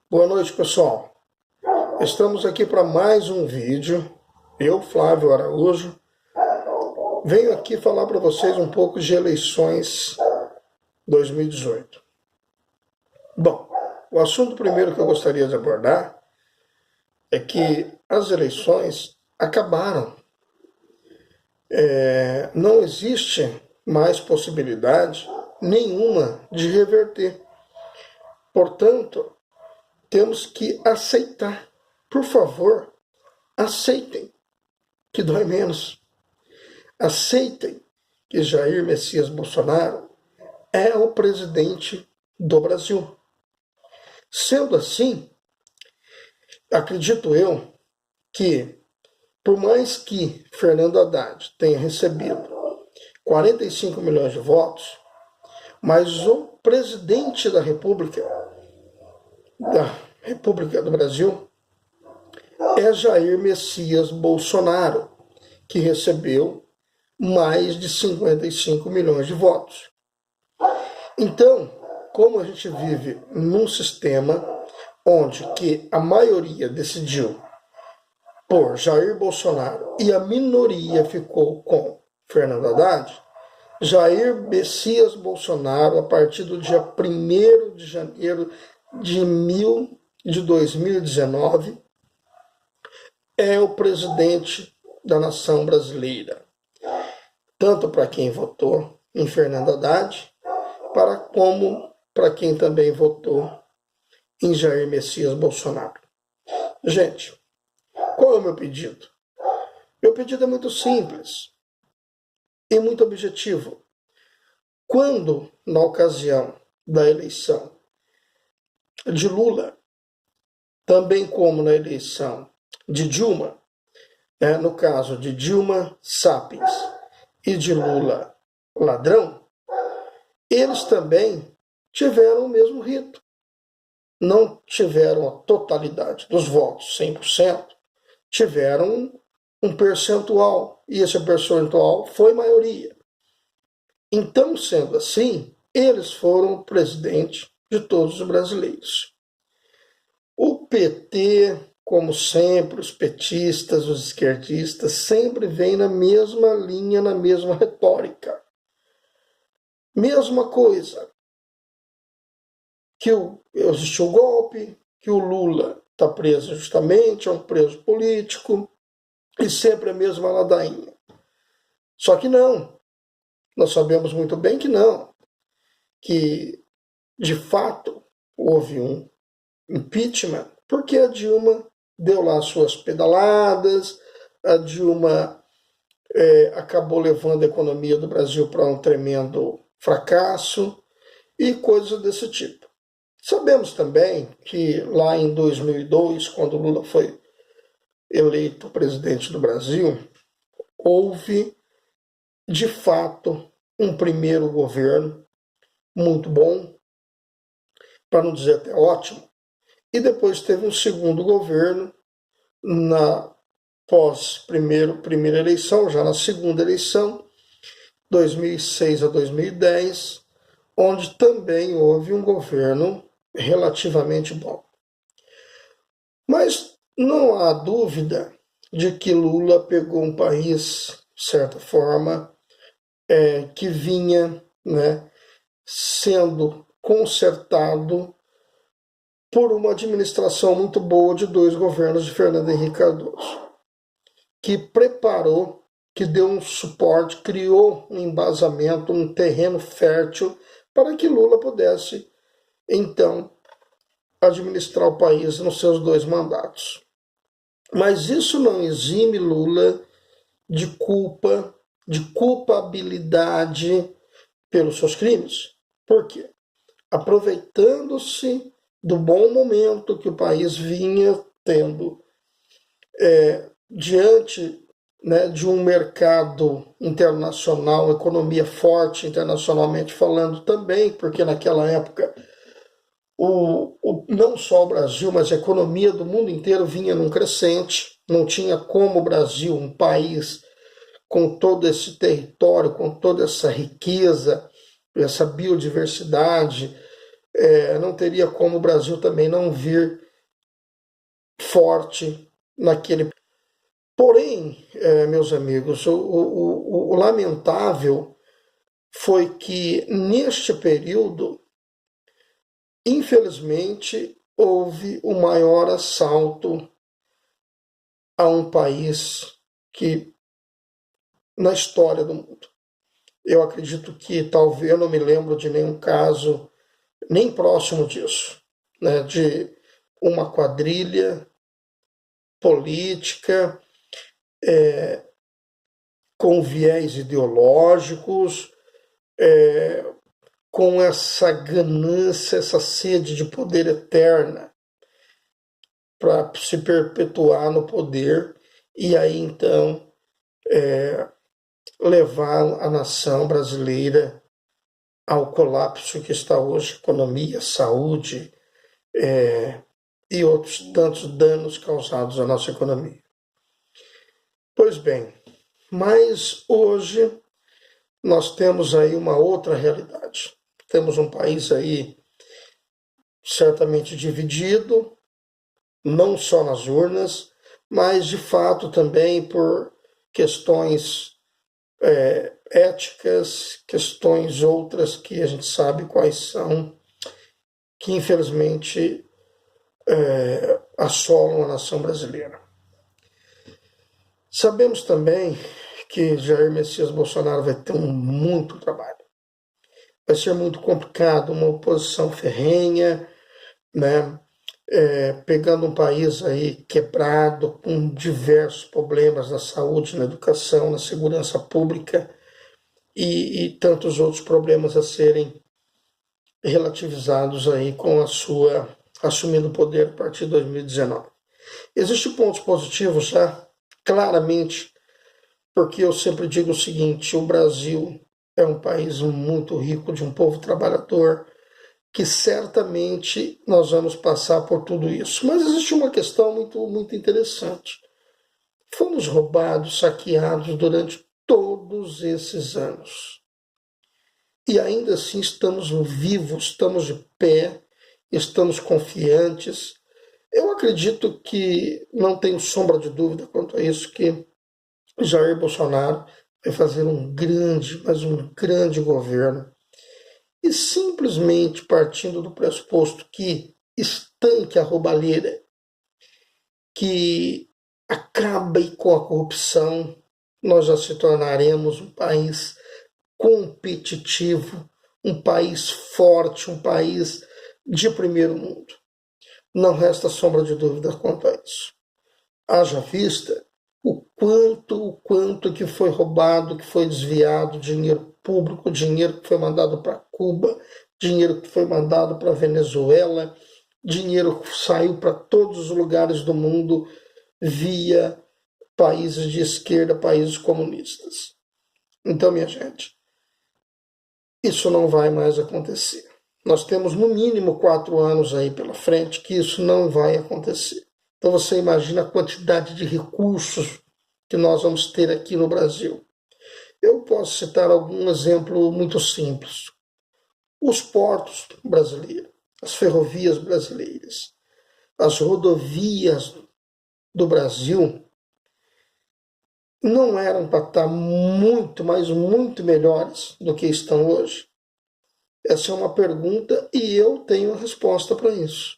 Boa noite, pessoal. Estamos aqui para mais um vídeo. Eu, Flávio Araújo, venho aqui falar para vocês um pouco de eleições 2018. Bom, o assunto primeiro que eu gostaria de abordar é que as eleições acabaram. Não existe mais possibilidade nenhuma de reverter. Portanto, temos que aceitar. Por favor, aceitem que dói menos. Aceitem que Jair Messias Bolsonaro é o presidente do Brasil. Sendo assim, acredito eu que, por mais que Fernando Haddad tenha recebido 45 milhões de votos, mas o presidente da República do Brasil é Jair Messias Bolsonaro, que recebeu mais de 55 milhões de votos. Então, como a gente vive num sistema onde que a maioria decidiu por Jair Bolsonaro e a minoria ficou com Fernando Haddad, Jair Messias Bolsonaro, a partir do dia 1º de janeiro de 2019, é o presidente da nação brasileira. Tanto para quem votou em Fernando Haddad, como para quem também votou em Jair Messias Bolsonaro. Gente, qual é o meu pedido? Meu pedido é muito simples e muito objetivo. Quando, na ocasião da eleição de Lula, também como na eleição de Dilma, no caso de Dilma Sapiens e de Lula Ladrão, eles também tiveram o mesmo rito. Não tiveram a totalidade dos votos, 100%, tiveram um percentual, e esse percentual foi maioria. Então, sendo assim, eles foram o presidente de todos os brasileiros. O PT, como sempre, os petistas, os esquerdistas, sempre vêm na mesma linha, na mesma retórica. Mesma coisa. Que existiu o golpe, que o Lula está preso justamente, é um preso político, e sempre a mesma ladainha. Só que não. Nós sabemos muito bem que não. Que, de fato, houve um impeachment, porque a Dilma deu lá suas pedaladas, a Dilma acabou levando a economia do Brasil para um tremendo fracasso e coisas desse tipo. Sabemos também que lá em 2002, quando Lula foi eleito presidente do Brasil, houve, de fato, um primeiro governo muito bom, para não dizer até ótimo, e depois teve um segundo governo na primeira eleição, já na segunda eleição, 2006 a 2010, onde também houve um governo relativamente bom. Mas não há dúvida de que Lula pegou um país, de certa forma, que vinha sendo consertado por uma administração muito boa de dois governos de Fernando Henrique Cardoso, que preparou, que deu um suporte, criou um embasamento, um terreno fértil para que Lula pudesse, então, administrar o país nos seus 2 mandatos. Mas isso não exime Lula de culpabilidade pelos seus crimes. Por quê? Aproveitando-se do bom momento que o país vinha tendo diante de um mercado internacional, economia forte internacionalmente falando também, porque naquela época não só o Brasil, mas a economia do mundo inteiro vinha num crescente, não tinha como o Brasil, um país com todo esse território, com toda essa riqueza, essa biodiversidade, não teria como o Brasil também não vir forte naquele. Porém, meus amigos, o lamentável foi que neste período, infelizmente, houve o maior assalto a um país que na história do mundo. Eu acredito que talvez, eu não me lembro de nenhum caso nem próximo disso, né, de uma quadrilha política com viés ideológicos, com essa ganância, essa sede de poder eterna para se perpetuar no poder e aí então levar a nação brasileira ao colapso que está hoje, economia, saúde e outros tantos danos causados à nossa economia. Pois bem, mas hoje nós temos aí uma outra realidade. Temos um país aí certamente dividido, não só nas urnas, mas de fato também por questões éticas, questões outras que a gente sabe quais são, que infelizmente assolam a nação brasileira. Sabemos também que Jair Messias Bolsonaro vai ter muito trabalho. Vai ser muito complicado, uma oposição ferrenha, né? Pegando um país aí quebrado, com diversos problemas na saúde, na educação, na segurança pública e tantos outros problemas a serem relativizados aí com a sua assumindo o poder a partir de 2019. Existem pontos positivos já, claramente, porque eu sempre digo o seguinte, o Brasil é um país muito rico, de um povo trabalhador, que certamente nós vamos passar por tudo isso. Mas existe uma questão muito interessante. Fomos roubados, saqueados durante todos esses anos. E ainda assim estamos vivos, estamos de pé, estamos confiantes. Eu acredito que, não tenho sombra de dúvida quanto a isso, que Jair Bolsonaro vai fazer um grande, mas um grande governo. E simplesmente partindo do pressuposto que estanque a roubalheira, que acabe com a corrupção, nós já se tornaremos um país competitivo, um país forte, um país de primeiro mundo. Não resta sombra de dúvida quanto a isso. Haja vista o quanto que foi roubado, que foi desviado dinheiro público, dinheiro que foi mandado para Cuba, dinheiro que foi mandado para Venezuela, dinheiro que saiu para todos os lugares do mundo via países de esquerda, países comunistas. Então, minha gente, isso não vai mais acontecer. Nós temos no mínimo 4 anos aí pela frente que isso não vai acontecer. Então você imagina a quantidade de recursos que nós vamos ter aqui no Brasil. Eu posso citar algum exemplo muito simples. Os portos brasileiros, as ferrovias brasileiras, as rodovias do Brasil não eram para estar muito, mas muito melhores do que estão hoje? Essa é uma pergunta e eu tenho a resposta para isso.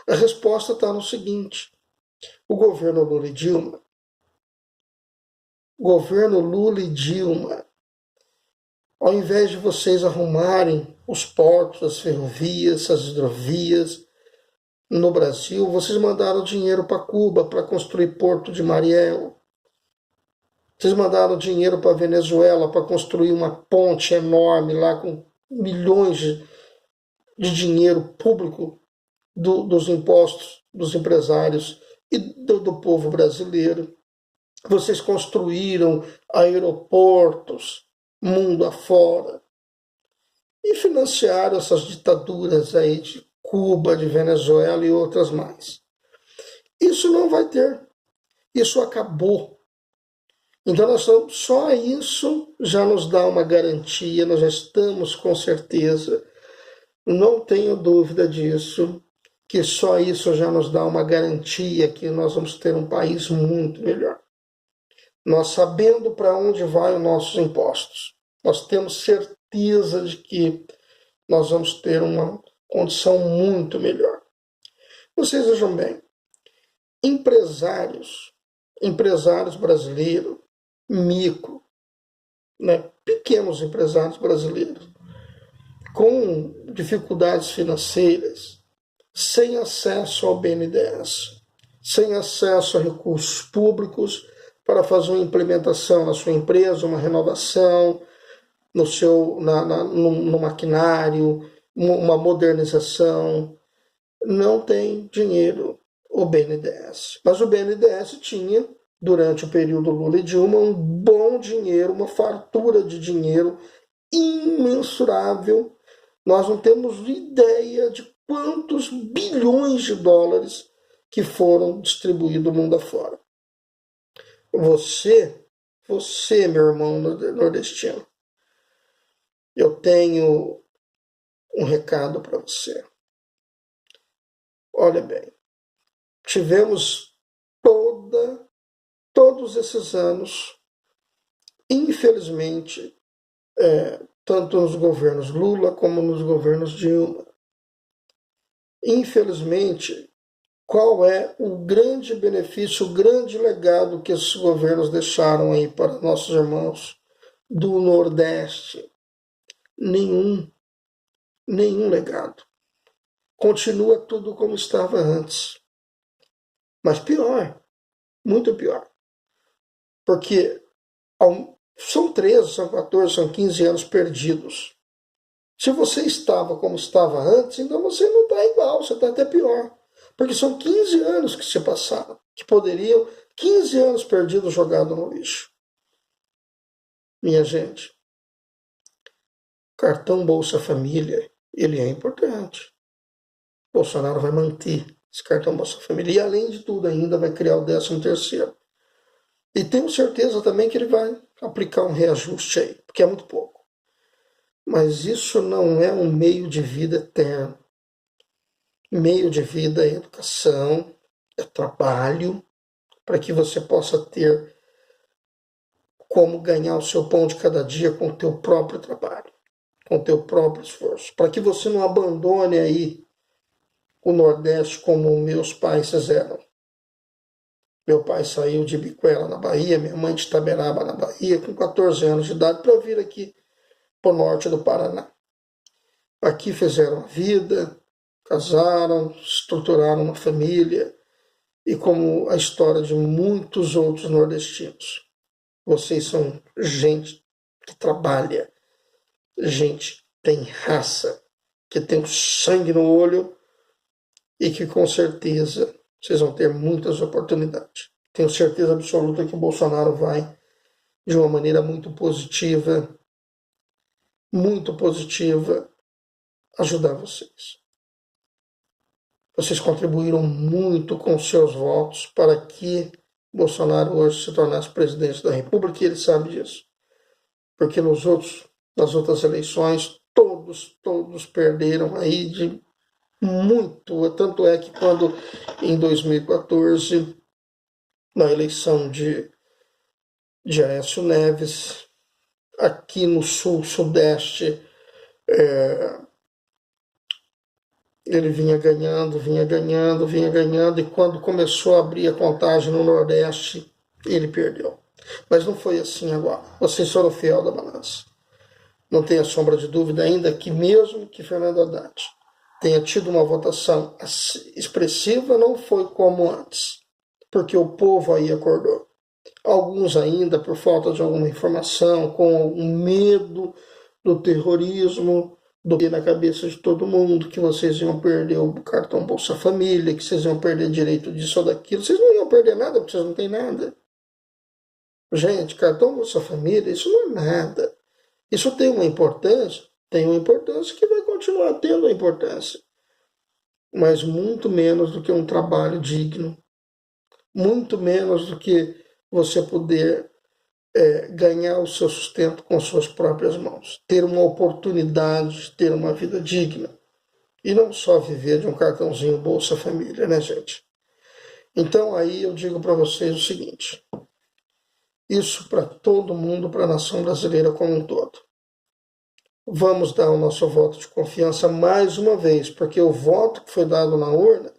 A resposta está no seguinte: o governo Lula e Dilma, ao invés de vocês arrumarem os portos, as ferrovias, as hidrovias no Brasil, vocês mandaram dinheiro para Cuba para construir Porto de Mariel. Vocês mandaram dinheiro para Venezuela para construir uma ponte enorme lá com milhões de dinheiro público dos impostos dos empresários e do povo brasileiro. Vocês construíram aeroportos mundo afora e financiaram essas ditaduras aí de Cuba, de Venezuela e outras mais. Isso não vai ter. Isso acabou. Então só isso já nos dá uma garantia, nós já estamos com certeza Não tenho dúvida disso, que só isso já nos dá uma garantia que nós vamos ter um país muito melhor. Nós sabendo para onde vai os nossos impostos, nós temos certeza de que nós vamos ter uma condição muito melhor. Vocês vejam bem, empresários brasileiros, micro, né, pequenos empresários brasileiros, com dificuldades financeiras, sem acesso ao BNDES, sem acesso a recursos públicos para fazer uma implementação na sua empresa, uma renovação no maquinário, uma modernização, não tem dinheiro o BNDES. Mas o BNDES tinha, durante o período Lula e Dilma, um bom dinheiro, uma fartura de dinheiro imensurável. Nós não temos ideia de quantos bilhões de dólares que foram distribuídos mundo afora. Você, meu irmão nordestino, eu tenho um recado para você. Olha bem, tivemos todos esses anos, infelizmente, tanto nos governos Lula como nos governos Dilma. Infelizmente, qual é o grande benefício, o grande legado que esses governos deixaram aí para nossos irmãos do Nordeste? Nenhum legado. Continua tudo como estava antes. Mas pior, muito pior. Porque são 13, são 14, são 15 anos perdidos. Se você estava como estava antes, então você não está igual, você está até pior. Porque são 15 anos que se passaram, que poderiam, 15 anos perdidos jogados no lixo. Minha gente, cartão Bolsa Família, ele é importante. Bolsonaro vai manter esse cartão Bolsa Família e, além de tudo, ainda vai criar o 13º. E tenho certeza também que ele vai aplicar um reajuste aí, porque é muito pouco. Mas isso não é um meio de vida eterno. Meio de vida é educação, é trabalho, para que você possa ter como ganhar o seu pão de cada dia com o teu próprio trabalho, com o teu próprio esforço. Para que você não abandone aí o Nordeste como meus pais fizeram. Meu pai saiu de Biquera, na Bahia, minha mãe de Itaberaba, na Bahia, com 14 anos de idade, para vir aqui para o norte do Paraná. Aqui fizeram a vida, casaram, estruturaram uma família, e como a história de muitos outros nordestinos, vocês são gente que trabalha, gente que tem raça, que tem o sangue no olho e que com certeza vocês vão ter muitas oportunidades. Tenho certeza absoluta que o Bolsonaro vai, de uma maneira muito positiva, ajudar vocês. Vocês contribuíram muito com seus votos para que Bolsonaro hoje se tornasse presidente da República, e ele sabe disso. Porque nas outras eleições, todos perderam aí de muito. Tanto é que quando, em 2014, na eleição de Aécio Neves, aqui no sul-sudeste, ele vinha ganhando, e quando começou a abrir a contagem no Nordeste, ele perdeu. Mas não foi assim agora. Vocês foram fiel da balança. Não tenha sombra de dúvida ainda que mesmo que Fernando Haddad tenha tido uma votação expressiva, não foi como antes, porque o povo aí acordou. Alguns ainda, por falta de alguma informação, com algum medo do terrorismo, do que na cabeça de todo mundo, que vocês iam perder o cartão Bolsa Família, que vocês iam perder direito disso ou daquilo. Vocês não iam perder nada, porque vocês não têm nada. Gente, cartão Bolsa Família, isso não é nada. Isso tem uma importância? Tem uma importância que vai continuar tendo a importância. Mas muito menos do que um trabalho digno. Muito menos do que você poder ganhar o seu sustento com suas próprias mãos. Ter uma oportunidade de ter uma vida digna. E não só viver de um cartãozinho Bolsa Família, né, gente? Então aí eu digo para vocês o seguinte, isso para todo mundo, para a nação brasileira como um todo. Vamos dar o nosso voto de confiança mais uma vez, porque o voto que foi dado na urna,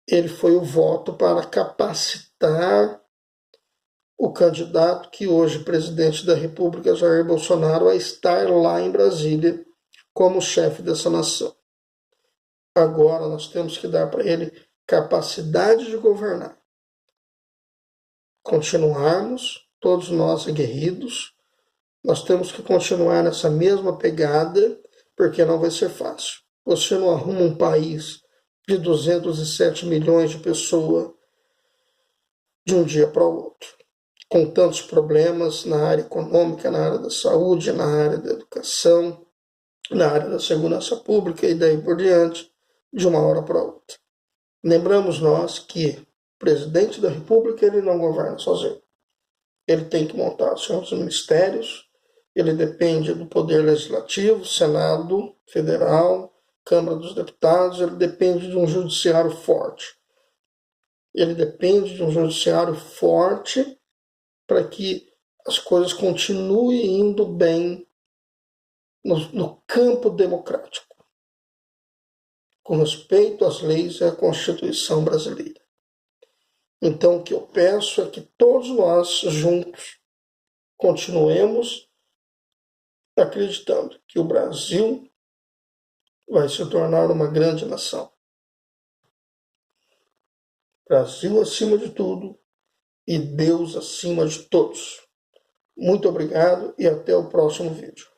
ele foi o voto para capacitar o candidato que hoje presidente da República, Jair Bolsonaro, a estar lá em Brasília como chefe dessa nação. Agora nós temos que dar para ele capacidade de governar. Continuarmos, todos nós aguerridos, nós temos que continuar nessa mesma pegada, porque não vai ser fácil. Você não arruma um país de 207 milhões de pessoas de um dia para o outro, com tantos problemas na área econômica, na área da saúde, na área da educação, na área da segurança pública e daí por diante, de uma hora para outra. Lembramos nós que o presidente da República ele não governa sozinho. Ele tem que montar os seus ministérios, ele depende do Poder Legislativo, Senado Federal, Câmara dos Deputados, ele depende de um judiciário forte. Ele depende de um judiciário forte para que as coisas continuem indo bem no campo democrático, com respeito às leis e à Constituição brasileira. Então, o que eu peço é que todos nós, juntos, continuemos acreditando que o Brasil vai se tornar uma grande nação. Brasil acima de tudo e Deus acima de todos. Muito obrigado e até o próximo vídeo.